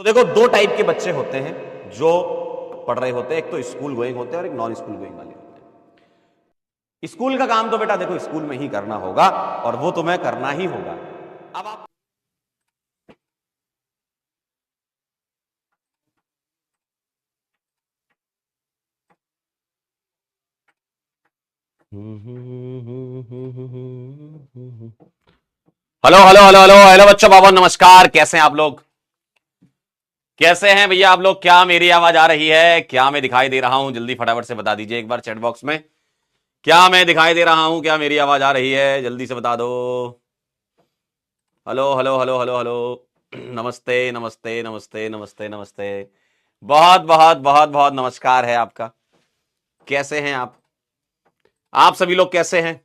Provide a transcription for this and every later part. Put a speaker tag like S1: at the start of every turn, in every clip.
S1: तो देखो, दो टाइप के बच्चे होते हैं जो पढ़ रहे होते हैं। एक तो स्कूल गोइंग होते हैं और एक नॉन स्कूल गोइंग वाले होते हैं। स्कूल का काम तो बेटा देखो स्कूल में ही करना होगा और वो तुम्हें करना ही होगा। अब आप hello hello hello hello hello बच्चों, बाबा नमस्कार। कैसे हैं आप लोग? कैसे हैं भैया आप लोग? क्या मेरी आवाज आ रही है? क्या मैं दिखाई दे रहा हूं? जल्दी फटाफट से बता दीजिए एक बार चैट बॉक्स में। क्या मैं दिखाई दे रहा हूं? क्या मेरी आवाज आ रही है? जल्दी से बता दो। Hello hello hello hello hello. नमस्ते नमस्ते नमस्ते नमस्ते नमस्ते। बहुत बहुत बहुत बहुत नमस्कार है आपका। कैसे हैं आप सभी लोग कैसे हैं?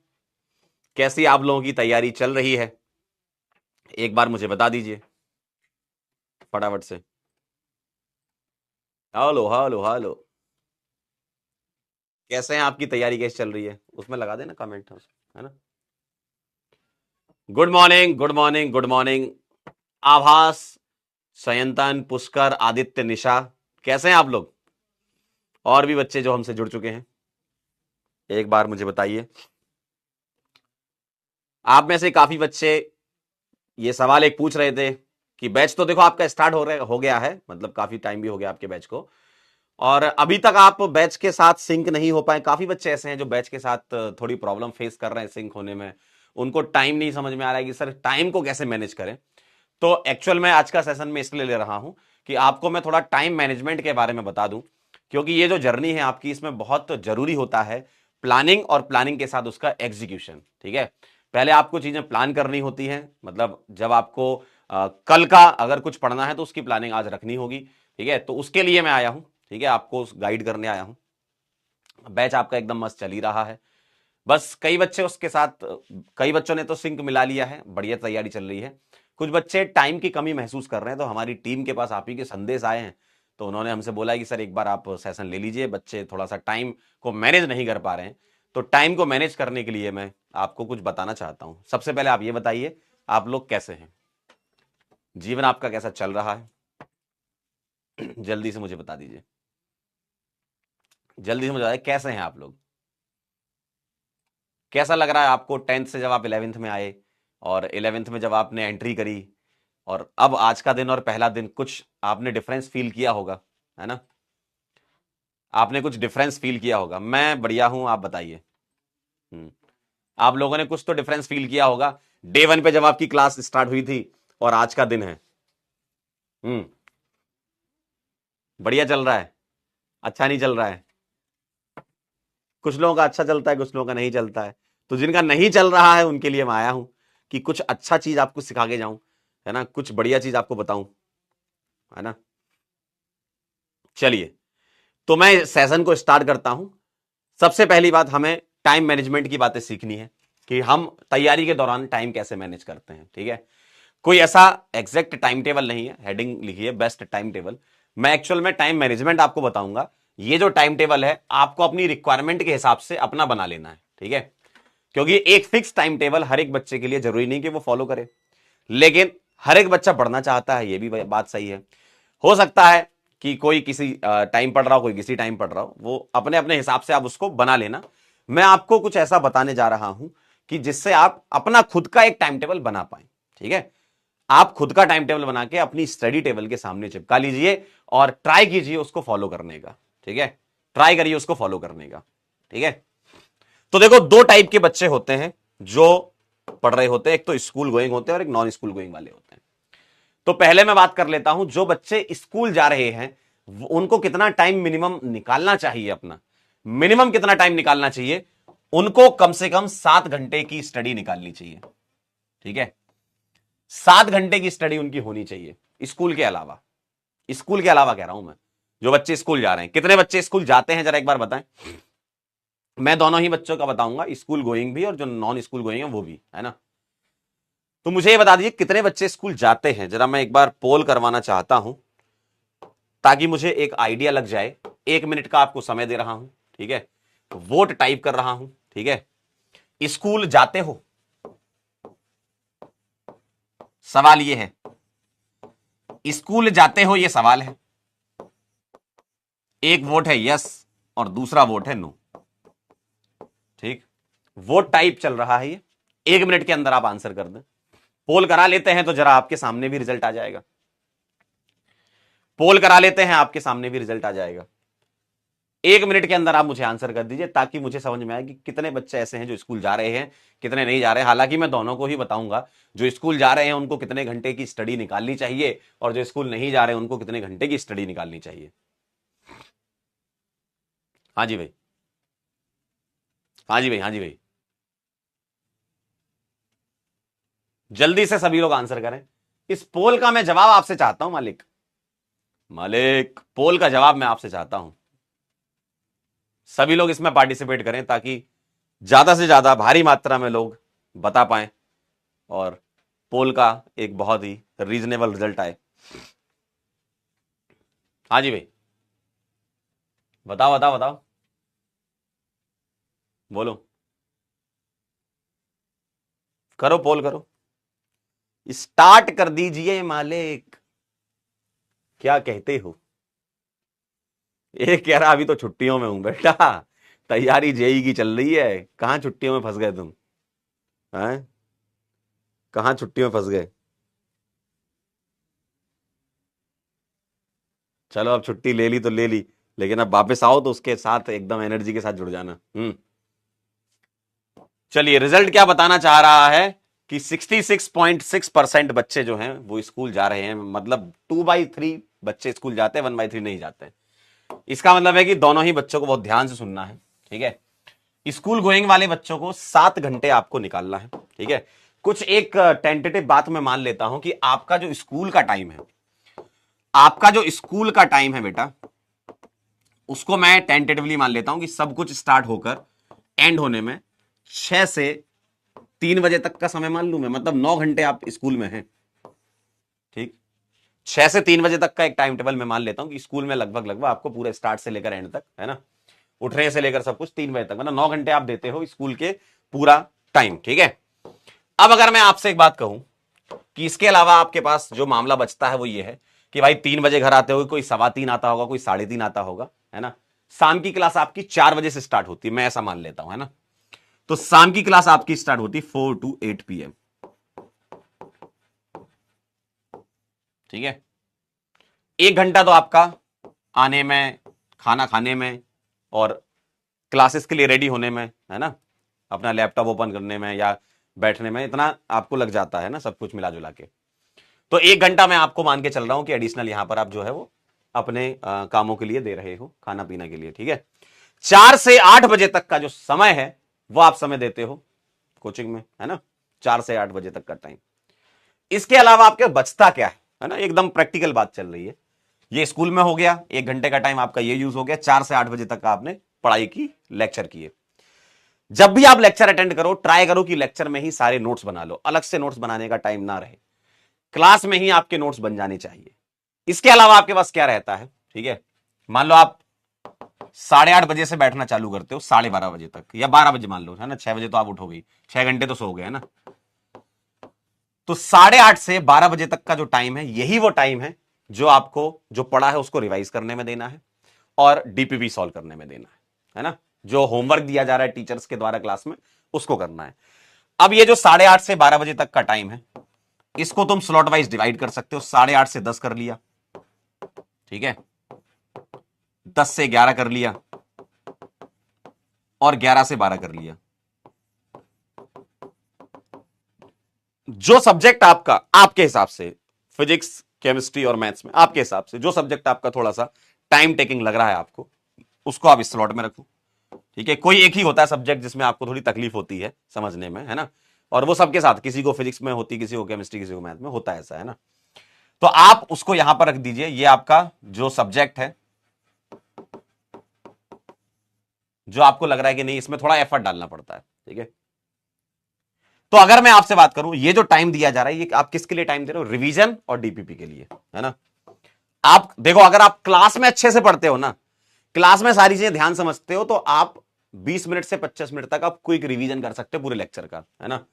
S1: कैसी आप लोगों की तैयारी चल रही है? एक बार मुझे बता दीजिए फटाफट से। Hello hello hello. कैसे हैं? आपकी तैयारी कैसे चल रही है उसमें लगा देना कमेंट, है ना। Good morning good morning good morning. आभास, सयंतन, पुष्कर, आदित्य, निशा, कैसे हैं आप लोग? और भी बच्चे जो हमसे जुड़ चुके हैं, एक बार मुझे बताइए। आप में से काफी बच्चे ये सवाल एक पूछ रहे थे कि बैच तो देखो आपका स्टार्ट हो गया है, मतलब काफी टाइम भी हो गया आपके बैच को, और अभी तक आप बैच के साथ सिंक नहीं हो पाए। काफी बच्चे ऐसे हैं जो बैच के साथ थोड़ी प्रॉब्लम फेस कर रहे हैं सिंक होने में। उनको टाइम नहीं समझ में आ रहा है कि सर टाइम को कैसे मैनेज करें। तो एक्चुअल में आज का सेशन में इसलिए ले रहा हूं कि आपको मैं थोड़ा टाइम मैनेजमेंट के बारे में बता दूं, क्योंकि ये जो जर्नी है आपकी, इसमें बहुत जरूरी होता है प्लानिंग, और प्लानिंग के साथ उसका एग्जीक्यूशन। ठीक है, पहले आपको चीजें प्लान करनी होती हैं, मतलब जब आपको कल का अगर कुछ पढ़ना है तो उसकी प्लानिंग आज रखनी होगी। ठीक है, तो उसके लिए मैं आया हूं। ठीक है, आपको गाइड करने आया हूं। बैच आपका एकदम मस्त चल ही रहा है। बस कई बच्चे उसके साथ, कई बच्चों ने तो सिंक मिला लिया है, बढ़िया तैयारी चल रही है। कुछ बच्चे टाइम की कमी महसूस कर रहे हैं, तो हमारी टीम के पास आप ही के संदेश आए हैं। तो उन्होंने हमसे बोला है कि सर एक बार आप सेशन ले लीजिए, बच्चे थोड़ा सा टाइम को मैनेज नहीं कर पा रहे हैं। तो टाइम को मैनेज करने के लिए मैं आपको कुछ बताना चाहता हूं। सबसे पहले आप ये बताइए, आप लोग कैसे हैं? जीवन आपका कैसा चल रहा है? जल्दी से मुझे बता दीजिए, जल्दी से मुझे बताइए कैसे हैं आप लोग। कैसा लग रहा है आपको 10th से जब आप 11th में आए, और 11th में जब आपने एंट्री करी, और अब आज का दिन और पहला दिन, कुछ आपने डिफरेंस फील किया होगा, है ना। आपने कुछ डिफरेंस फील किया होगा। मैं बढ़िया हूं, आप बताइए। हम्म, आप लोगों ने कुछ तो डिफरेंस फील किया होगा डे 1 पे जब आपकी क्लास स्टार्ट हुई थी और आज का दिन है। हम्म, बढ़िया चल रहा है? अच्छा नहीं चल रहा है? कुछ लोगों का अच्छा चलता है, कुछ लोगों का नहीं चलता है। तो जिनका नहीं चल रहा है उनके लिए मैं आया हूं कि कुछ अच्छा चीज आपको सिखा के जाऊं, है ना, कुछ बढ़िया चीज आपको बताऊं, है ना। चलिए, तो मैं सेशन को स्टार्ट करता हूं। सबसे पहली बात, हमें टाइम मैनेजमेंट की बातें सीखनी है कि हम तैयारी के दौरान टाइम कैसे मैनेज करते हैं। ठीक है, कोई ऐसा एग्जैक्ट टाइम टेबल नहीं है। हेडिंग लिखिए बेस्ट टाइम टेबल। मैं एक्चुअल में टाइम मैनेजमेंट आपको बताऊंगा। ये जो टाइम टेबल है आपको अपनी रिक्वायरमेंट के हिसाब से अपना बना लेना है। ठीक है, क्योंकि एक फिक्स टाइम टेबल हर एक बच्चे के लिए जरूरी नहीं कि वो फॉलो करे, लेकिन हर एक बच्चा पढ़ना चाहता है, ये भी बात सही है। हो सकता है कि कोई किसी टाइम पढ़ रहा हो, कोई किसी टाइम पढ़ रहा हो, वो अपने अपने हिसाब से आप उसको बना लेना। मैं आपको कुछ ऐसा बताने जा रहा हूं कि जिससे आप अपना खुद का एक टाइम टेबल बना पाए। ठीक है, आप खुद का टाइम टेबल बना के अपनी स्टडी टेबल के सामने चिपका लीजिए और ट्राई कीजिए उसको फॉलो करने का। ठीक है, ट्राई करिए उसको फॉलो करने का। ठीक है, तो देखो, दो टाइप के बच्चे होते हैं जो पढ़ रहे होते हैं। एक तो स्कूल गोइंग होते हैं और एक नॉन स्कूल गोइंग वाले होते हैं। तो पहले मैं बात कर लेता हूं, जो बच्चे स्कूल जा रहे हैं उनको कितना टाइम मिनिमम निकालना चाहिए अपना। मिनिमम कितना टाइम निकालना चाहिए? उनको कम से कम 7 घंटे की स्टडी निकालनी चाहिए। ठीक है, 7 घंटे की स्टडी उनकी होनी चाहिए स्कूल के अलावा। स्कूल के अलावा कह रहा हूं मैं, जो बच्चे स्कूल जा रहे हैं। कितने बच्चे स्कूल जाते हैं जरा एक बार बताएं। मैं दोनों ही बच्चों का बताऊंगा, स्कूल गोइंग भी और जो नॉन स्कूल गोइंग है वो भी, है ना। तो मुझे ये बता दीजिए कितने बच्चे स्कूल जाते हैं, जरा मैं एक बार पोल करवाना चाहता हूं ताकि मुझे एक आइडिया लग जाए। 1 मिनट का आपको समय दे रहा हूं। ठीक है, वोट टाइप कर रहा हूं। ठीक है, स्कूल जाते हो? सवाल ये है, स्कूल जाते हो ये सवाल है, एक वोट है यस और दूसरा वोट है नो। ठीक, वोट टाइप चल रहा है ये, 1 मिनट के अंदर आप आंसर कर दें। पोल करा लेते हैं तो जरा आपके सामने भी रिजल्ट आ जाएगा, पोल करा लेते हैं आपके सामने भी रिजल्ट आ जाएगा। 1 मिनट के अंदर आप मुझे आंसर कर दीजिए ताकि मुझे समझ में आए कि कितने बच्चे ऐसे हैं जो स्कूल जा रहे हैं, कितने नहीं जा रहे हैं। हालांकि मैं दोनों को ही बताऊंगा, जो स्कूल जा रहे हैं उनको कितने घंटे की स्टडी निकालनी चाहिए और जो स्कूल नहीं जा रहे हैं उनको कितने घंटे की स्टडी निकालनी चाहिए। हाँ जी भाई, हाँ जी भाई, हाँ जी भाई, जल्दी से सभी लोग आंसर करें। इस पोल का मैं जवाब आपसे चाहता हूं मालिक, मालिक पोल का जवाब मैं आपसे चाहता हूं। सभी लोग इसमें पार्टिसिपेट करें ताकि ज्यादा से ज्यादा भारी मात्रा में लोग बता पाएं और पोल का एक बहुत ही रीजनेबल रिजल्ट आए। हाँ जी भाई, बताओ बताओ बताओ, बोलो, करो पोल करो, स्टार्ट कर दीजिए मालिक, क्या कहते हो। एक कह रहा अभी तो छुट्टियों में हूं बेटा, तैयारी जेई की चल रही है। कहां छुट्टियों में फंस गए तुम, हैं? कहां छुट्टियों में फंस गए। चलो अब छुट्टी ले ली तो ले ली, लेकिन अब वापस आओ तो उसके साथ एकदम एनर्जी के साथ जुड़ जाना। चलिए रिजल्ट क्या बताना चाह रहा है कि 66.6% बच्चे जो हैं वो स्कूल जा रहे हैं, मतलब 2/3 बच्चे स्कूल जाते हैं, 1/3 नहीं जाते हैं। इसका मतलब है कि दोनों ही बच्चों को बहुत ध्यान से सुनना है। ठीक है, स्कूल गोइंग वाले बच्चों को 7 घंटे आपको निकालना है। ठीक है, कुछ एक टेंटेटिव बात मैं मान लेता हूं कि आपका जो स्कूल का टाइम है, आपका जो स्कूल का टाइम है बेटा, उसको मैं टेंटेटिवली मान लेता हूं कि सब कुछ स्टार्ट होकर एंड होने में 6 से 3 बजे तक का समय मान लू मैं, मतलब 9 घंटे आप स्कूल में हैं। ठीक, 6 से 3 बजे तक का एक टाइम टेबल मैं मान लेता हूं कि स्कूल में लगभग लगभग आपको पूरे स्टार्ट से लेकर एंड तक, है ना, उठने से लेकर सब कुछ 3 बजे तक, मतलब 9 घंटे आप देते हो स्कूल के पूरा टाइम। ठीक है, अब अगर मैं आपसे एक बात कहूं कि इसके अलावा आपके पास जो मामला बचता है वो ये है कि भाई 3 बजे घर आते हो, कोई 3:15 आता होगा, कोई 3:30 आता होगा, है ना। शाम की क्लास आपकी 4 बजे से स्टार्ट होती है, मैं ऐसा मान लेता हूं, है ना। तो शाम की क्लास आपकी स्टार्ट होती 4 to 8 PM। ठीक है, 1 घंटा तो आपका आने में, खाना खाने में और क्लासेस के लिए रेडी होने में, है ना, अपना लैपटॉप ओपन करने में या बैठने में, इतना आपको लग जाता है ना, सब कुछ मिला जुला के। तो 1 घंटा मैं आपको मान के चल रहा हूं कि एडिशनल यहां पर आप जो है वो अपने कामों के लिए दे रहे हो, खाना पीना के लिए। ठीक है, 4 से 8 बजे तक का जो समय है वो आप समय देते हो कोचिंग में, है ना, 4 से 8 बजे तक का टाइम। इसके अलावा आपके बचता क्या है ना, एकदम प्रैक्टिकल बात चल रही है। ये स्कूल में हो गया, 1 घंटे का टाइम आपका ये यूज हो गया, 4 से 8 बजे तक का आपने पढ़ाई की, लेक्चर किए। जब भी आप लेक्चर अटेंड करो, ट्राई करो कि लेक्चर में ही सारे नोट्स बना लो, अलग से नोट्स बनाने का टाइम ना रहे, क्लास में ही आपके नोट्स बन जाने चाहिए। इसके अलावा आपके पास क्या रहता है, ठीक है, मान लो आप 8:30 बजे से बैठना चालू करते हो 12:30 बजे तक या 12 बजे मान लो, है ना, 6 बजे तो आप उठोगे, 6 घंटे तो सो गए, है ना। तो 8:30 से 12 बजे तक का जो टाइम है, यही वो टाइम है जो आपको जो पढ़ा है उसको रिवाइज करने में देना है और डीपीपी सॉल्व करने में देना है ना, जो होमवर्क दिया जा रहा है टीचर्स के द्वारा क्लास में उसको करना है। अब ये जो 8:30 से 12 बजे तक का टाइम है, इसको तुम स्लॉट वाइज डिवाइड कर सकते हो। 8:30 से 10 कर लिया, ठीक है, 10 से 11 कर लिया और 11 से 12 कर लिया। जो सब्जेक्ट आपका आपके हिसाब से फिजिक्स, केमिस्ट्री और मैथ्स में आपके हिसाब से जो सब्जेक्ट आपका थोड़ा सा टाइम टेकिंग लग रहा है आपको, उसको आप इस स्लॉट में रखो। ठीक है, कोई एक ही होता है सब्जेक्ट जिसमें आपको थोड़ी तकलीफ होती है समझने में, है ना, और वो सबके साथ, किसी को फिजिक्स में होती, किसी को केमिस्ट्री, किसी को मैथ में होता है, ऐसा है ना। तो आप उसको यहां पर रख दीजिए, ये आपका जो सब्जेक्ट है, जो आपको लग रहा है कि नहीं इसमें थोड़ा एफर्ट डालना पड़ता है। ठीक है, तो अगर मैं आपसे बात करूं, ये जो टाइम दिया जा रहा है, ये आप किसके लिए टाइम दे रहे हो, रिवीजन और डीपीपी के लिए, है ना। आप देखो, अगर आप क्लास में अच्छे से पढ़ते हो ना, क्लास में सारी चीजें ध्यान समझते हो, तो आप 20 मिनट से 25 मिनट तक आप क्विक रिवीजन कर सकते हो पूरे लेक्चर का, है ना।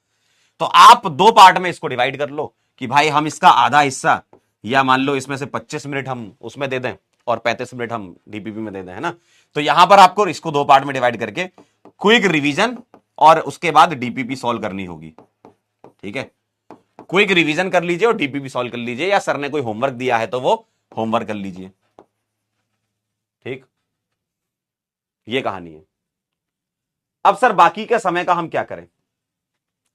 S1: तो आप 2 पार्ट में इसको डिवाइड कर लो कि भाई हम इसका आधा हिस्सा या मान लो इसमें से 25 मिनट हम उसमें दे दें और 35 मिनट हम डीपीपी में दे दें, है ना। तो यहां पर आपको इसको 2 पार्ट में डिवाइड करके क्विक रिवीजन और उसके बाद डीपीपी सॉल्व करनी होगी, ठीक है। क्विक रिवीजन कर लीजिए और डीपीपी सॉल्व कर लीजिए, या सर ने कोई होमवर्क दिया है तो वो होमवर्क कर लीजिए, ठीक। ये कहानी है। अब सर बाकी के समय का हम क्या करें,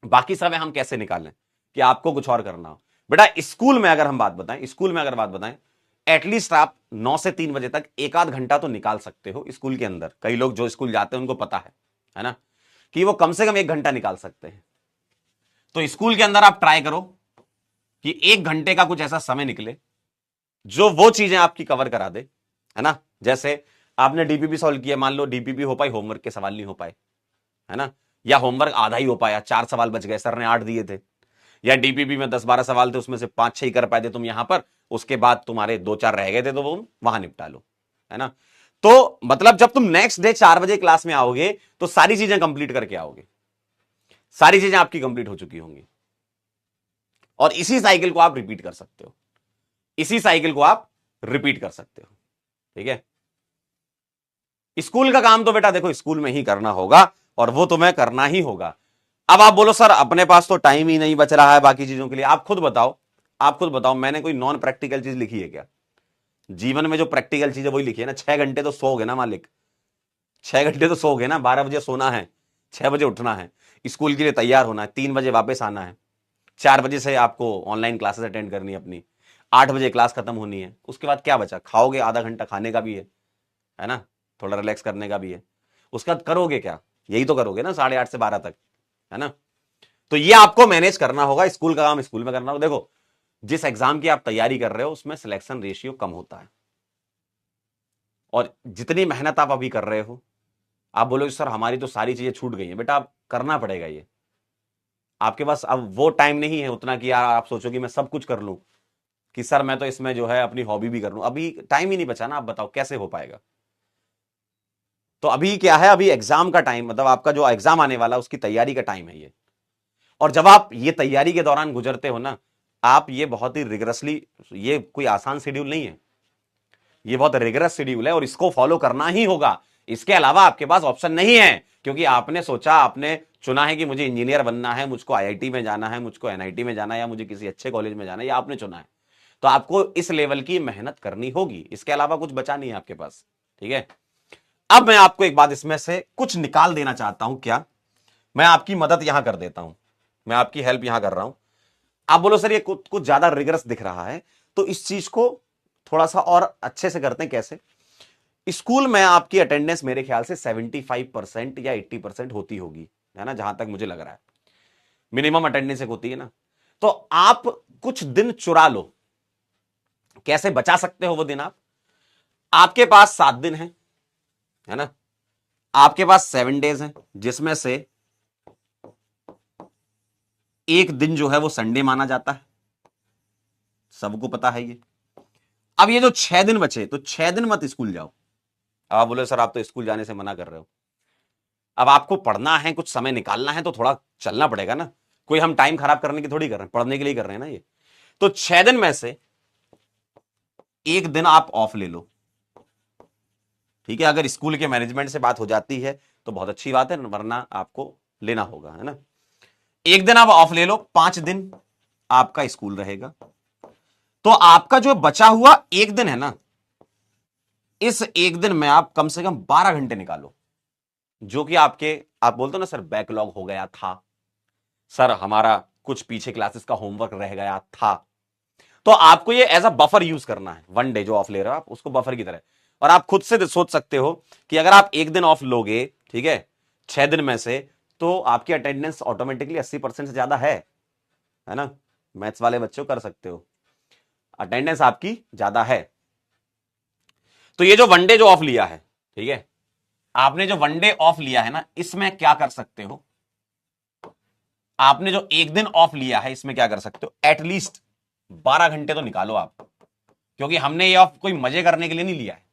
S1: बाकी समय हम कैसे निकालें कि आपको कुछ और करना हो। बेटा स्कूल में अगर हम बात बताएं, स्कूल में अगर बात बताएं, एटलीस्ट आप 9 से 3 बजे तक एक आध घंटा तो निकाल सकते हो स्कूल के अंदर। कई लोग जो स्कूल जाते हैं उनको पता है ना, कि वो कम से कम 1 घंटा निकाल सकते हैं। तो स्कूल के अंदर आप ट्राई करो कि 1 घंटे का कुछ ऐसा समय निकले जो वो चीजें आपकी कवर करा दे, है ना। जैसे आपने डीपीपी सॉल्व किया, मान लो डीपीपी हो पाई, होमवर्क के सवाल नहीं हो पाए, है ना, या होमवर्क आधा ही हो पाया, 4 सवाल बच गए, सर ने 8 दिए थे, या डीपीपी में 10-12 सवाल थे, उसमें से 5-6 ही कर पाए थे तुम यहां पर, उसके बाद तुम्हारे 2-4 रह गए थे तो वो वहां निपटा लो, है ना। तो मतलब जब तुम नेक्स्ट डे 4 बजे क्लास में आओगे तो सारी चीजें कंप्लीट करके आओगे, सारी चीजें आपकी कंप्लीट हो चुकी होंगी, और इसी साइकिल को आप रिपीट कर सकते हो, इसी साइकिल को आप रिपीट कर सकते हो, ठीक है। स्कूल का काम तो बेटा देखो स्कूल में ही करना होगा और वो तुम्हें करना ही होगा। अब आप बोलो सर अपने पास तो टाइम ही नहीं बच रहा है बाकी चीजों के लिए। आप खुद बताओ, आप खुद बताओ, मैंने कोई नॉन प्रैक्टिकल चीज लिखी है क्या जीवन में? जो प्रैक्टिकल चीज है वही लिखी है ना। 6 घंटे तो सोओगे ना मालिक, 6 घंटे तो सोओगे ना। 12 बजे सोना है, 6 बजे उठना है, स्कूल के लिए तैयार होना है, 3 बजे वापस आना है, 4 बजे से आपको ऑनलाइन क्लासेस अटेंड करनी है अपनी, 8 बजे क्लास खत्म होनी है। उसके बाद क्या बचा? खाओगे, आधा घंटा खाने का भी है ना, थोड़ा रिलैक्स करने का भी है। उसका करोगे क्या? यही तो करोगे ना 8:30 से 12 तक, है ना। तो ये आपको मैनेज करना होगा। स्कूल का काम स्कूल में करना होगा। देखो जिस एग्जाम की आप तैयारी कर रहे हो उसमें सिलेक्शन रेशियो कम होता है, और जितनी मेहनत आप अभी कर रहे हो, आप बोलोगे सर हमारी तो सारी चीजें छूट गई हैं। बेटा आप करना पड़ेगा ये, आपके पास अब वो टाइम नहीं है उतना कि यार आप सोचो कि मैं सब कुछ कर लूं, कि सर मैं तो इसमें जो है अपनी हॉबी भी कर लूं। अभी टाइम ही नहीं बचा ना। आप बताओ कैसे हो पाएगा? तो अभी क्या है, अभी एग्जाम का टाइम, मतलब आपका जो एग्जाम आने वाला उसकी तैयारी का टाइम है ये। और जब आप ये तैयारी के दौरान गुजरते हो ना, आप ये बहुत ही रिगरसली, ये कोई आसान शेड्यूल नहीं है, ये बहुत रिगरस शेड्यूल है और इसको फॉलो करना ही होगा। इसके अलावा आपके पास ऑप्शन नहीं है, क्योंकि आपने सोचा, आपने चुना है कि मुझे इंजीनियर बनना है, मुझको आईआईटी में जाना है, मुझको एनआईटी में जाना है, या मुझे किसी अच्छे कॉलेज में जाना है, या आपने चुना है, तो आपको इस लेवल की मेहनत करनी होगी। इसके अलावा कुछ बचा नहीं है आपके पास, ठीक है। अब मैं आपको एक बात इसमें से कुछ निकाल देना चाहता हूं। क्या? मैं आपकी मदद यहां कर देता हूं, मैं आपकी हेल्प यहां कर रहा हूं। आप बोलो सर ये कुछ ज्यादा रिगरस दिख रहा है, तो इस चीज को थोड़ा सा और अच्छे से करते हैं। कैसे? स्कूल में आपकी अटेंडेंस मेरे ख्याल से 75% या 80% होती होगी, है ना, जहां तक मुझे लग रहा है मिनिमम अटेंडेंस एक होती है ना। तो आप कुछ दिन चुरा लो। कैसे बचा सकते हो वो दिन? आप, आपके पास 7 दिन है ना, आपके पास 7 डेज हैं, जिसमें से एक दिन जो है वो संडे माना जाता है, सबको पता है ये। अब ये जो 6 दिन बचे, तो 6 दिन मत स्कूल जाओ। आप बोले सर आप तो स्कूल जाने से मना कर रहे हो। अब आपको पढ़ना है, कुछ समय निकालना है, तो थोड़ा चलना पड़ेगा ना। कोई हम टाइम खराब करने की थोड़ी कर रहे हैं, पढ़ने के लिए कर रहे हैं ना ये। तो 6 दिन में से एक दिन आप ऑफ ले लो, ठीक है। अगर स्कूल के मैनेजमेंट से बात हो जाती है तो बहुत अच्छी बात है, वरना आपको लेना होगा, है ना। एक दिन आप ऑफ ले लो, 5 दिन आपका स्कूल रहेगा। तो आपका जो बचा हुआ एक दिन है ना, इस एक दिन में आप कम से कम 12 घंटे निकालो, जो कि आपके, आप बोलते हो ना सर बैकलॉग हो गया था, सर हमारा कुछ पीछे क्लासेस का होमवर्क रह गया था, तो आपको ये एज अ बफर यूज करना है। 1 डे जो ऑफ ले रहे हो आप, उसको बफर की तरह। और आप खुद से सोच सकते हो कि अगर आप एक दिन ऑफ लोगे, ठीक है, 6 दिन में से, तो आपकी अटेंडेंस ऑटोमेटिकली 80% से ज्यादा है ना। मैथ्स वाले बच्चों कर सकते हो, अटेंडेंस आपकी ज्यादा है। तो ये जो 1 डे जो ऑफ लिया है, ठीक है, आपने जो 1 डे ऑफ लिया है ना, इसमें क्या कर सकते हो? आपने जो एक दिन ऑफ लिया है, इसमें क्या कर सकते हो? एटलीस्ट 12 घंटे तो निकालो आप, क्योंकि हमने ये ऑफ कोई मजे करने के लिए नहीं लिया है,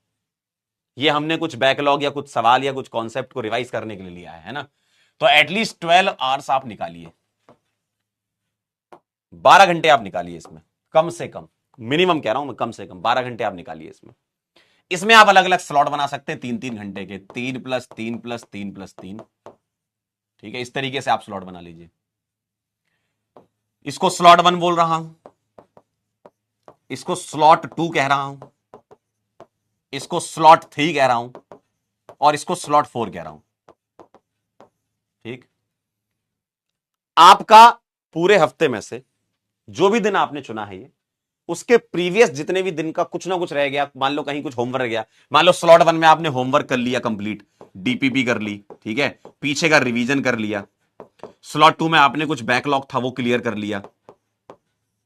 S1: ये हमने कुछ बैकलॉग या कुछ सवाल या कुछ कॉन्सेप्ट को रिवाइज करने के लिए लिया है ना। तो एटलीस्ट 12 आवर्स आप निकालिए, 12 घंटे आप निकालिए इसमें, कम से कम। मिनिमम कह रहा हूं मैं, कम से कम 12 घंटे आप निकालिए इसमें। इसमें आप अलग अलग स्लॉट बना सकते हैं 3-3 घंटे के, 3+3+3+3। ठीक है, इस तरीके से आप स्लॉट बना लीजिए। इसको स्लॉट 1 बोल रहा हूं, इसको स्लॉट 2 कह रहा हूं, इसको स्लॉट 3 कह रहा हूं, और इसको स्लॉट 4 कह रहा हूं। ठीक, आपका पूरे हफ्ते में से जो भी दिन आपने चुना है, ये उसके प्रीवियस जितने भी दिन का कुछ ना कुछ रह गया, मान लो कहीं कुछ होमवर्क रह गया, मान लो स्लॉट 1 में आपने होमवर्क कर लिया कंप्लीट, डीपीपी कर ली, ठीक है, पीछे का रिवीजन कर लिया। स्लॉट 2 में आपने कुछ बैकलॉग था वो क्लियर कर लिया,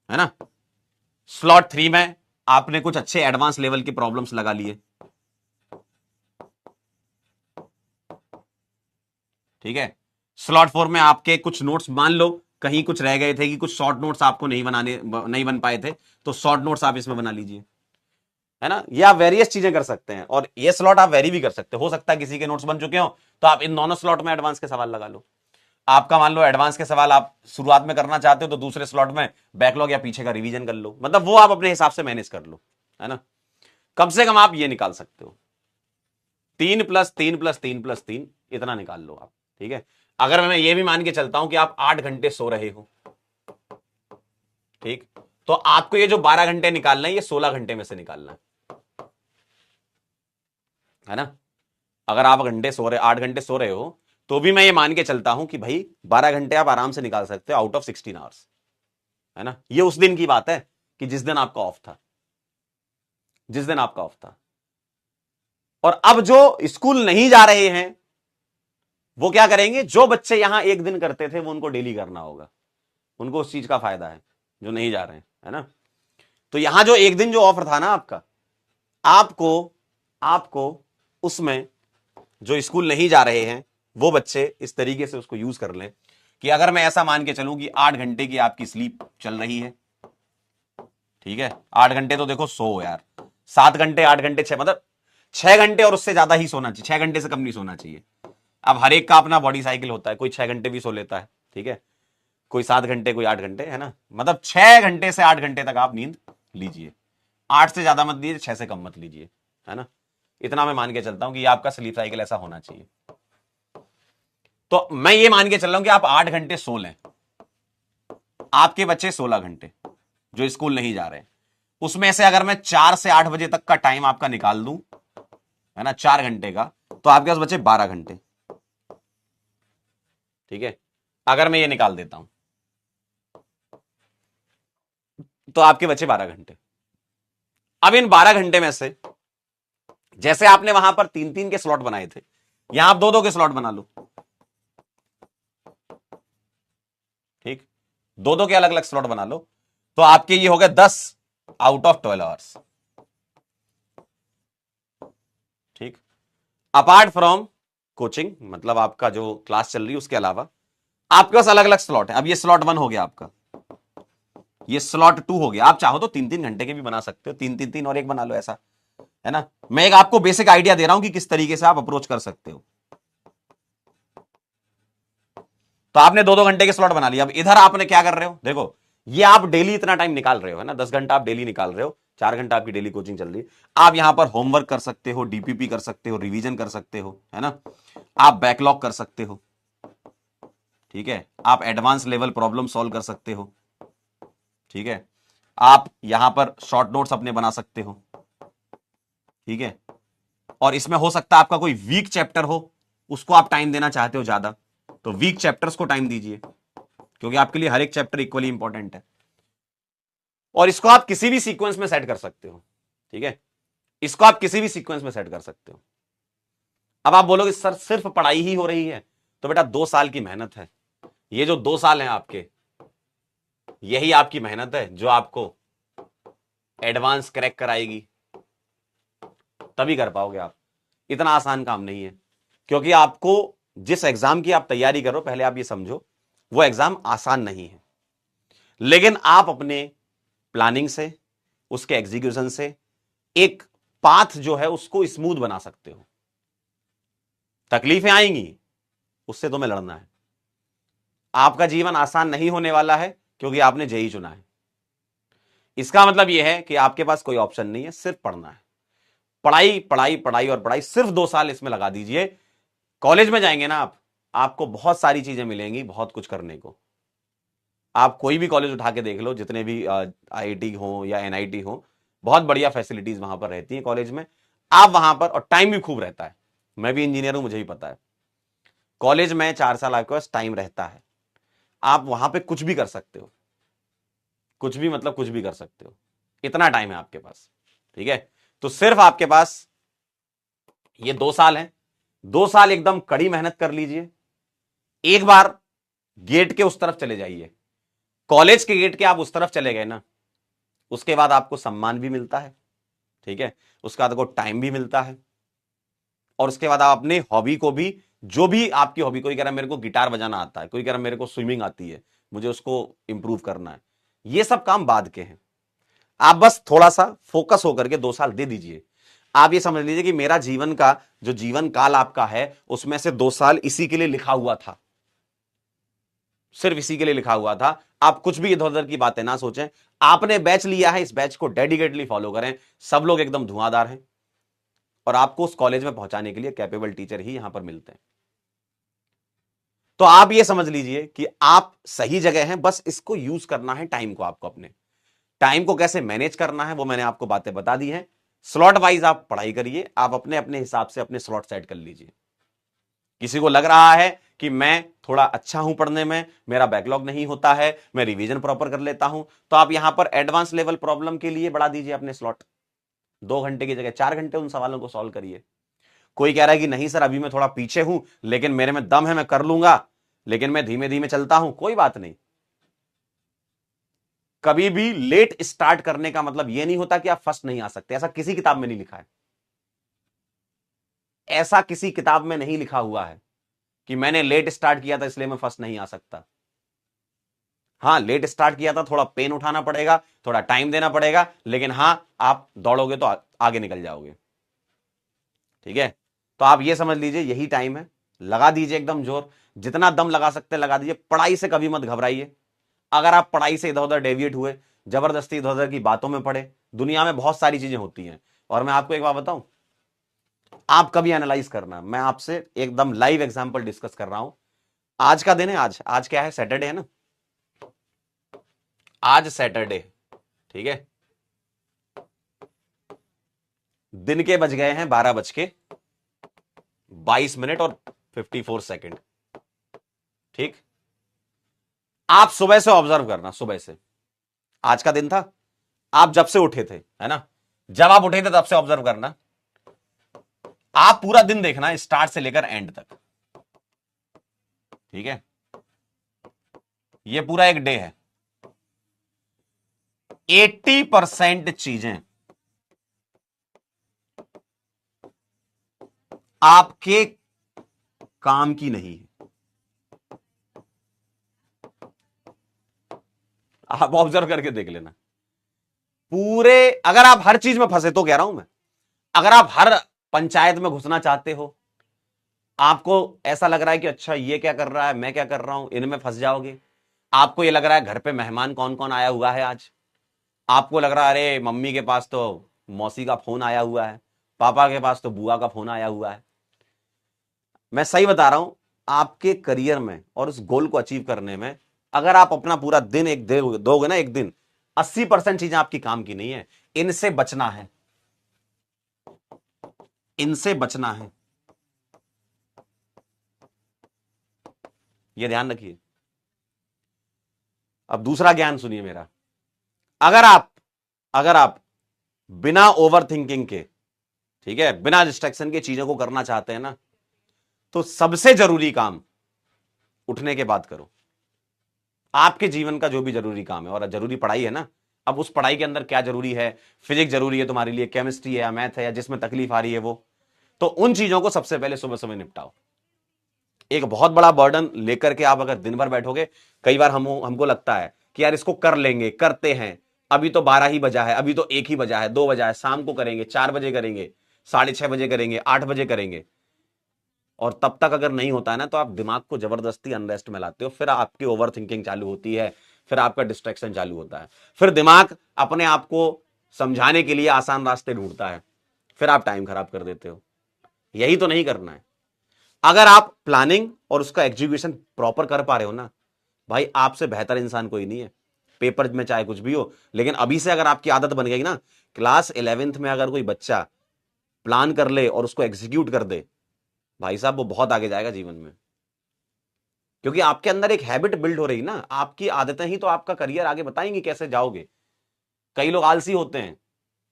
S1: है ना। स्लॉट 3 में आपने कुछ अच्छे एडवांस लेवल के प्रॉब्लम्स लगा लिए। ठीक है, स्लॉट 4 में आपके कुछ नोट्स मान लो कहीं कुछ रह गए थे कि कुछ शॉर्ट नोट्स आपको नहीं बन पाए थे, तो शॉर्ट नोट्स आप इसमें बना लीजिए, है ना। ये आप वेरियस चीजें कर सकते हैं, और ये स्लॉट आप वेरी भी कर सकते हो सकता है किसी के नोट्स बन चुके हो तो आप इन दोनों स्लॉट में एडवांस के सवाल लगा लो। आपका मान लो एडवांस के सवाल आप शुरुआत में करना चाहते हो तो दूसरे स्लॉट में बैकलॉग या पीछे का रिवीजन कर लो, मतलब वो आप अपने हिसाब से मैनेज कर लो, है ना। कम से कम आप ये निकाल सकते हो 3+3+3+3 इतना निकाल लो आप। ठीक है, अगर मैं ये भी मान के चलता हूं कि आप 8 घंटे सो रहे हो, ठीक, तो आपको ये जो 12 घंटे निकालना है ये 16 घंटे में से निकालना है ना। अगर आप 8 घंटे सो रहे हो तो भी मैं ये मान के चलता हूं कि भाई 12 घंटे आप आराम से निकाल सकते हो आउट ऑफ 16 आवर्स, है ना। ये उस दिन की बात है कि जिस दिन आपका ऑफ था, जिस दिन आपका ऑफ था। और अब जो स्कूल नहीं जा रहे हैं वो क्या करेंगे, जो बच्चे यहां एक दिन करते थे वो उनको डेली करना होगा, उनको उस चीज का फायदा है, जो नहीं जा रहे हैं, है ना। तो यहां जो एक दिन जो ऑफर था ना आपका, आपको आपको उसमें जो स्कूल नहीं जा रहे हैं वो बच्चे इस तरीके से उसको यूज कर लें कि अगर मैं ऐसा मान के चलूं कि 8 घंटे की आपकी स्लीप चल रही है, ठीक है, 8 घंटे तो देखो सो यार, 7 घंटे 8 घंटे 6, मतलब 6 घंटे और उससे ज्यादा ही सोना चाहिए, 6 घंटे से कम नहीं सोना चाहिए। अब हर एक का अपना बॉडी साइकिल होता है, कोई 6 घंटे भी सो लेता है, ठीक है, कोई 7 घंटे, कोई 8 घंटे, है ना। मतलब 6 घंटे से 8 घंटे तक आप नींद लीजिए, 8 से ज्यादा मत लीजिए, 6 से कम मत लीजिए, है ना। इतना मैं मान के चलता हूं कि आपका स्लीप साइकिल ऐसा होना चाहिए। तो मैं ये मान के चल रहा हूं कि आप 8 घंटे सो लें, आपके बच्चे 16 घंटे जो स्कूल नहीं जा रहे हैं, उसमें से अगर मैं 4 से 8 बजे तक का टाइम आपका निकाल दूं, है ना, 4 घंटे का, तो आपके पास बचे 12 घंटे। ठीक है, अगर मैं ये निकाल देता हूं तो आपके बचे 12 घंटे। अब इन 12 घंटे में से जैसे आपने वहां पर 3-3 के स्लॉट बनाए थे, यहां आप 2-2 के स्लॉट बना लो, ठीक, 2-2 के अलग अलग स्लॉट बना लो, तो आपके ये हो गए 10 आउट ऑफ 12 आवर्स। ठीक, अपार्ट फ्रॉम कोचिंग, मतलब आपका जो क्लास चल रही है उसके अलावा आपके पास अलग अलग स्लॉट है। अब ये स्लॉट 1 हो गया आपका, ये स्लॉट 2 हो गया, आप चाहो तो 3-3 घंटे के भी बना सकते हो, 3-3-3 और एक बना लो, ऐसा, है ना। मैं एक आपको बेसिक आइडिया दे रहा हूं कि किस तरीके से आप अप्रोच कर सकते हो। तो आपने 2-2 घंटे के स्लॉट बना लिया। अब इधर आपने क्या कर रहे हो, देखो ये आप डेली इतना टाइम निकाल रहे हो, है ना, 10 घंटा आप डेली निकाल रहे हो, 4 घंटा आपकी डेली कोचिंग चल रही है। आप यहां पर होमवर्क कर सकते हो, डीपीपी कर सकते हो, रिवीजन कर सकते हो, है ना, आप बैकलॉग कर सकते हो, ठीक है, आप एडवांस लेवल प्रॉब्लम सॉल्व कर सकते हो, ठीक है, आप यहां पर शॉर्ट नोट्स अपने बना सकते हो, ठीक है। और इसमें हो सकता है आपका कोई वीक चैप्टर हो, उसको आप टाइम देना चाहते हो ज्यादा, तो वीक चैप्टर्स को टाइम दीजिए, क्योंकि आपके लिए हर एक चैप्टर इक्वली इंपॉर्टेंट है। और इसको आप किसी भी सीक्वेंस में सेट कर सकते हो, ठीक है, इसको आप किसी भी सीक्वेंस में सेट कर सकते हो। अब आप बोलोगे सर सिर्फ पढ़ाई ही हो रही है, तो बेटा 2 साल की मेहनत है, ये जो 2 साल हैं आपके, यही आपकी मेहनत है जो आपको एडवांस क्रैक कराएगी, तभी कर पाओगे आप। इतना आसान काम नहीं है, क्योंकि आपको जिस एग्जाम की आप तैयारी करो, पहले आप ये समझो वो एग्जाम आसान नहीं है, लेकिन आप अपने प्लानिंग से, उसके एग्जीक्यूशन से एक पाथ जो है उसको स्मूथ बना सकते हो। तकलीफें आएंगी, उससे तुम्हें लड़ना है। आपका जीवन आसान नहीं होने वाला है, क्योंकि आपने जेई चुना है। इसका मतलब यह है कि आपके पास कोई ऑप्शन नहीं है, सिर्फ पढ़ना है। पढ़ाई पढ़ाई पढ़ाई और पढ़ाई, सिर्फ 2 साल इसमें लगा दीजिए। कॉलेज में जाएंगे ना आप, आपको बहुत सारी चीजें मिलेंगी, बहुत कुछ करने को। आप कोई भी कॉलेज उठा के देख लो, जितने भी आईआईटी हो या एनआईटी हो, बहुत बढ़िया फैसिलिटीज वहां पर रहती है कॉलेज में। आप वहां पर, और टाइम भी खूब रहता है। मैं भी इंजीनियर हूं, मुझे भी पता है। कॉलेज में 4 साल आपके पास टाइम रहता है, आप वहां पे कुछ भी कर सकते हो। कुछ भी मतलब कुछ भी कर सकते हो, इतना टाइम है आपके पास। ठीक है, तो सिर्फ आपके पास ये 2 साल हैं। 2 साल एकदम कड़ी मेहनत कर लीजिए। एक बार गेट के उस तरफ चले जाइए, कॉलेज के गेट के आप उस तरफ चले गए ना, उसके बाद आपको सम्मान भी मिलता है। ठीक है, उसके बाद आपको टाइम भी मिलता है, और उसके बाद आप अपने हॉबी को भी, जो भी आपकी हॉबी, कोई कह रहा है मेरे को गिटार बजाना आता है, कोई कह रहा है मेरे को स्विमिंग आती है, मुझे उसको इंप्रूव करना है, ये सब काम बाद के हैं। आप बस थोड़ा सा फोकस होकर के 2 साल दे दीजिए। आप ये समझ लीजिए कि मेरा जीवन का जो जीवन काल आपका है, उसमें से 2 साल इसी के लिए लिखा हुआ था, सिर्फ इसी के लिए लिखा हुआ था। आप कुछ भी इधर उधर की बातें ना सोचें। आपने बैच लिया है, इस बैच को डेडिकेटली फॉलो करें। सब लोग एकदम धुआंधार हैं, और आपको उस कॉलेज में पहुंचाने के लिए कैपेबल टीचर ही यहां पर मिलते हैं। तो आप ये समझ लीजिए कि आप सही जगह हैं, बस इसको यूज करना है। टाइम को, आपको अपने टाइम को कैसे मैनेज करना है वो मैंने आपको बातें बता दी हैं। स्लॉट वाइज आप पढ़ाई करिए, आप अपने अपने हिसाब से अपने स्लॉट सेट कर लीजिए। किसी को लग रहा है कि मैं थोड़ा अच्छा हूं पढ़ने में, मेरा बैकलॉग नहीं होता है, मैं रिवीजन प्रॉपर कर लेता हूं, तो आप यहां पर एडवांस लेवल प्रॉब्लम के लिए बढ़ा दीजिए अपने स्लॉट। 2 घंटे की जगह 4 घंटे उन सवालों को सॉल्व करिए। कोई कह रहा है कि नहीं सर, अभी मैं थोड़ा पीछे हूं, लेकिन मेरे में दम है, मैं कर लूंगा, लेकिन मैं धीमे धीमे चलता हूं, कोई बात नहीं। कभी भी लेट स्टार्ट करने का मतलब यह नहीं होता कि आप फर्स्ट नहीं आ सकते। ऐसा किसी किताब में नहीं लिखा है, ऐसा किसी किताब में नहीं लिखा हुआ है कि मैंने लेट स्टार्ट किया था इसलिए मैं फर्स्ट नहीं आ सकता। हां, लेट स्टार्ट किया था, थोड़ा पेन उठाना पड़ेगा, थोड़ा टाइम देना पड़ेगा, लेकिन हां, आप दौड़ोगे तो आगे निकल जाओगे। ठीक है, तो आप ये समझ लीजिए यही टाइम है, लगा दीजिए एकदम जोर, जितना दम लगा सकते लगा दीजिए। पढ़ाई से कभी मत घबराइए। अगर आप पढ़ाई से इधर उधर डेविएट हुए, जबरदस्ती इधर उधर की बातों में पड़े, दुनिया में बहुत सारी चीजें होती हैं। और मैं आपको एक बात बताऊं, आप कभी एनालाइज करना, मैं आपसे एकदम लाइव एग्जांपल डिस्कस कर रहा हूं। आज का दिन है, आज आज क्या है, सैटरडे है ना, आज सैटरडे। ठीक है, दिन के बज गए हैं 12:22 और 54 सेकंड। ठीक, आप सुबह से ऑब्जर्व करना, सुबह से, आज का दिन था, आप जब से उठे थे, है ना, जब आप उठे थे तब से ऑब्जर्व करना। आप पूरा दिन देखना, स्टार्ट से लेकर एंड तक। ठीक है, ये पूरा एक डे है। 80% चीजें आपके काम की नहीं है। आप ऑब्जर्व करके देख लेना पूरे। अगर आप हर चीज में फंसे, तो कह रहा हूं मैं, अगर आप हर पंचायत में घुसना चाहते हो, आपको ऐसा लग रहा है कि अच्छा ये क्या कर रहा है, मैं क्या कर रहा हूं, इनमें फंस जाओगे। आपको ये लग रहा है घर पे मेहमान कौन कौन आया हुआ है आज, आपको लग रहा है अरे मम्मी के पास तो मौसी का फोन आया हुआ है, पापा के पास तो बुआ का फोन आया हुआ है। मैं सही बता रहा हूं, आपके करियर में और उस गोल को अचीव करने में, अगर आप अपना पूरा दिन एक दोगे ना, एक दिन 80% चीजें आपकी काम की नहीं है। इनसे बचना है, इनसे बचना है, यह ध्यान रखिए। अब दूसरा ज्ञान सुनिए मेरा। अगर आप बिना ओवर थिंकिंग के, ठीक है, बिना डिस्ट्रैक्शन के चीजों को करना चाहते हैं ना, तो सबसे जरूरी काम उठने के बाद करो। आपके जीवन का जो भी जरूरी काम है, और जरूरी पढ़ाई है ना, अब उस पढ़ाई के अंदर क्या जरूरी है, फिजिक्स जरूरी है तुम्हारे लिए, केमिस्ट्री है या मैथ है या जिसमें तकलीफ आ रही है वो, तो उन चीजों को सबसे पहले सुबह सुबह निपटाओ। एक बहुत बड़ा बर्डन लेकर के आप अगर दिन भर बैठोगे, कई बार हमको लगता है कि यार इसको कर लेंगे, करते हैं, अभी तो 12 ही बजा है, अभी तो 1 ही बजा है, 2 बजा है, शाम को करेंगे, 4 बजे करेंगे, 6:30 बजे करेंगे, 8 बजे करेंगे, और तब तक अगर नहीं होता है ना, तो आप दिमाग को जबरदस्ती अनरेस्ट में लाते हो, फिर आपकी ओवर थिंकिंग चालू होती है, फिर आपका डिस्ट्रैक्शन चालू होता है, फिर दिमाग अपने आप को समझाने के लिए आसान रास्ते ढूंढता है, फिर आप टाइम खराब कर देते हो। यही तो नहीं करना है। अगर आप प्लानिंग और उसका एग्जीक्यूशन प्रॉपर कर पा रहे हो ना भाई, आपसे बेहतर इंसान कोई नहीं है, पेपर में चाहे कुछ भी हो। लेकिन अभी से अगर आपकी आदत बन गई ना, क्लास 11th में अगर कोई बच्चा प्लान कर ले और उसको एग्जीक्यूट कर दे, भाई साहब वो बहुत आगे जाएगा जीवन में। क्योंकि आपके अंदर एक हैबिट बिल्ड हो रही ना, आपकी आदतें ही तो आपका करियर आगे बताएंगी कैसे जाओगे। कई लोग आलसी होते हैं,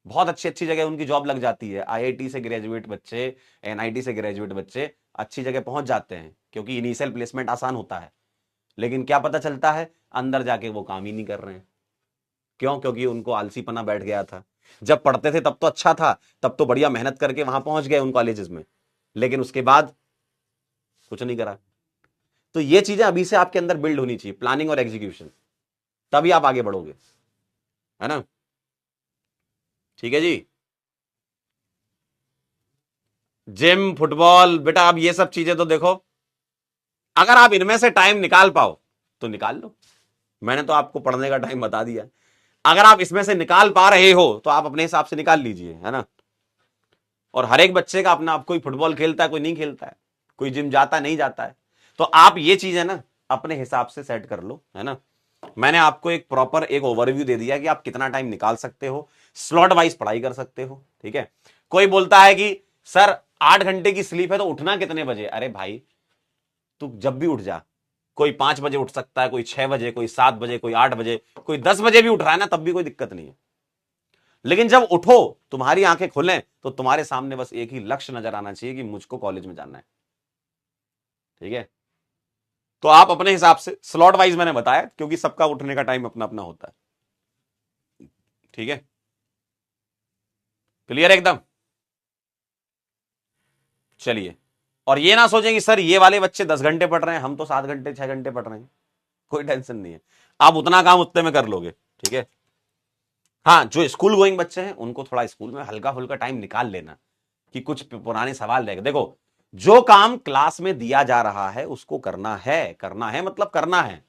S1: बहुत अच्छी अच्छी जगह उनकी जॉब लग जाती है, आईआईटी से ग्रेजुएट बच्चे, एनआईटी से ग्रेजुएट बच्चे अच्छी जगह पहुंच जाते हैं क्योंकि इनिशियल प्लेसमेंट आसान होता है। लेकिन क्या पता चलता है, अंदर जाके वो काम ही नहीं कर रहे हैं। क्यों? क्योंकि उनको आलसीपना बैठ गया था। जब पढ़ते थे तब तो अच्छा था, तब तो बढ़िया मेहनत करके वहां पहुंच गए उन कॉलेजेस में, लेकिन उसके बाद कुछ नहीं करा। तो ये चीजें अभी से आपके अंदर बिल्ड होनी चाहिए, प्लानिंग और एग्जीक्यूशन, तभी आप आगे बढ़ोगे, है ना? ठीक है जी। जिम, फुटबॉल, बेटा अब ये सब चीजें तो देखो, अगर आप इनमें से टाइम निकाल पाओ तो निकाल लो। मैंने तो आपको पढ़ने का टाइम बता दिया, अगर आप इसमें से निकाल पा रहे हो तो आप अपने हिसाब से निकाल लीजिए, है ना? और हर एक बच्चे का अपना, आप कोई फुटबॉल खेलता है, कोई नहीं खेलता है, कोई जिम जाता नहीं जाता है, तो आप ये चीजें ना अपने हिसाब से सेट कर लो, है ना? मैंने आपको एक प्रॉपर एक ओवरव्यू दे दिया कि आप कितना टाइम निकाल सकते हो, स्लॉट वाइज पढ़ाई कर सकते हो, ठीक है? कोई बोलता है कि सर 8 घंटे की स्लीप है तो उठना कितने बजे? अरे भाई तू जब भी उठ जा, कोई 5 बजे उठ सकता है, कोई 6 बजे, कोई 7 बजे, कोई 8 बजे, कोई 10 बजे भी उठ रहा है ना, तब भी कोई दिक्कत नहीं है। लेकिन जब उठो, तुम्हारी आंखें खुलें, तो तुम्हारे सामने बस एक ही लक्ष्य नजर आना चाहिए कि मुझको कॉलेज में जाना है, ठीक है? तो आप अपने हिसाब से स्लॉट वाइज मैंने बताया, क्योंकि सबका उठने का टाइम अपना अपना होता है, ठीक है? क्लियर एकदम? चलिए, और ये ना सोचें कि सर ये वाले बच्चे 10 घंटे पढ़ रहे हैं, हम तो 7 घंटे 6 घंटे पढ़ रहे हैं। कोई टेंशन नहीं है, आप उतना काम उतने में कर लोगे, ठीक है? हाँ, जो स्कूल गोइंग बच्चे हैं उनको थोड़ा स्कूल में हल्का फुल्का टाइम निकाल लेना कि कुछ पुराने सवाल रहेगा। देखो, जो काम क्लास में दिया जा रहा है उसको करना है, करना है मतलब करना है,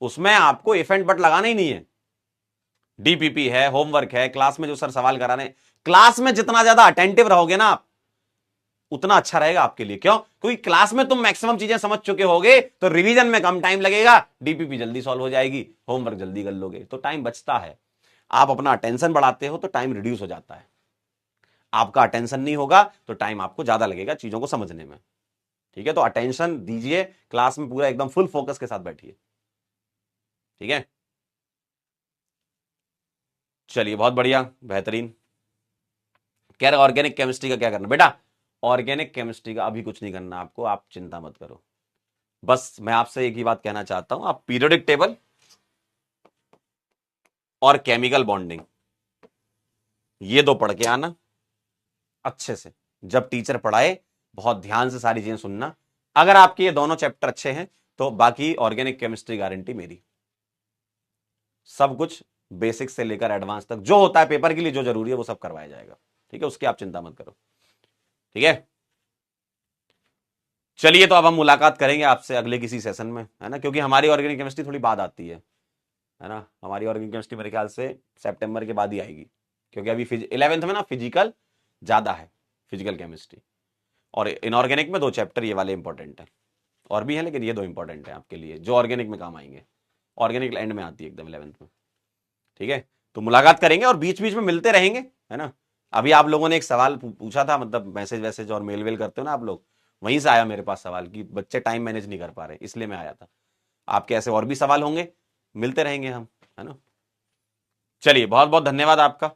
S1: उसमें आपको इफ एंड बट लगाना ही नहीं है। डीपीपी है, होमवर्क है, क्लास में जो सर सवाल करा रहे, क्लास में जितना ज्यादा अटेंटिव रहोगे ना आप, उतना अच्छा रहेगा आपके लिए। क्यों? क्योंकि क्लास में तुम मैक्सिमम चीजें समझ चुके होगे, तो रिवीजन में कम टाइम लगेगा, डीपीपी जल्दी सॉल्व हो जाएगी, होमवर्क जल्दी कर लोगे, तो टाइम बचता है। आप अपना अटेंशन बढ़ाते हो तो टाइम रिड्यूस हो जाता है। आपका अटेंशन नहीं होगा तो टाइम आपको ज्यादा लगेगा चीजों को समझने में, ठीक है? तो अटेंशन दीजिए, क्लास में पूरा एकदम फुल फोकस के साथ बैठिए, ठीक है? चलिए, बहुत बढ़िया, बेहतरीन। कह रहे ऑर्गेनिक केमिस्ट्री का क्या करना? बेटा ऑर्गेनिक केमिस्ट्री का अभी कुछ नहीं करना आपको, आप चिंता मत करो। बस मैं आपसे एक ही बात कहना चाहता हूं, आप पीरियोडिक टेबल और केमिकल बॉन्डिंग ये दो पढ़ के आना अच्छे से। जब टीचर पढ़ाए बहुत ध्यान से सारी चीजें सुनना। अगर आपके ये दोनों चैप्टर अच्छे हैं तो बाकी ऑर्गेनिक केमिस्ट्री गारंटी मेरी। सब कुछ बेसिक से लेकर एडवांस तक जो होता है पेपर के लिए जो जरूरी है वो सब करवाया जाएगा, ठीक है? उसकी आप चिंता मत करो, ठीक है? चलिए, तो अब हम मुलाकात करेंगे आपसे अगले किसी सेशन में, है ना? क्योंकि हमारी ऑर्गेनिक केमिस्ट्री थोड़ी बाद आती है ना? हमारी ऑर्गेनिक केमिस्ट्री मेरे ख्याल से सितंबर के बाद ही आएगी, क्योंकि अभी 11th में ना फिजिकल ज्यादा है, फिजिकल केमिस्ट्री। और इनऑर्गेनिक में 2 चैप्टर ये वाले इंपॉर्टेंट है, और भी है लेकिन ये 2 इंपॉर्टेंट है आपके लिए जो ऑर्गेनिक में काम आएंगे। ऑर्गेनिक एंड में आती है एकदम 11th में, ठीक है? तो मुलाकात करेंगे और बीच बीच में मिलते रहेंगे, है ना? अभी आप लोगों ने एक सवाल पूछा था, मतलब मैसेज वैसेज और मेल वेल करते हो ना आप लोग, वहीं से आया मेरे पास सवाल कि बच्चे टाइम मैनेज नहीं कर पा रहे, इसलिए मैं आया था। आपके ऐसे और भी सवाल होंगे, मिलते रहेंगे हम, है ना? चलिए, बहुत बहुत धन्यवाद आपका।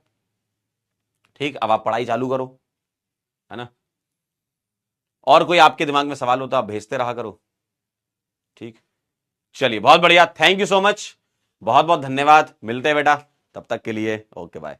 S1: ठीक, अब आप पढ़ाई चालू करो, है ना? और कोई आपके दिमाग में सवाल हो तो आप भेजते रहा करो, ठीक? चलिए, बहुत बढ़िया, थैंक यू सो मच, बहुत बहुत धन्यवाद। मिलते हैं बेटा, तब तक के लिए ओके बाय।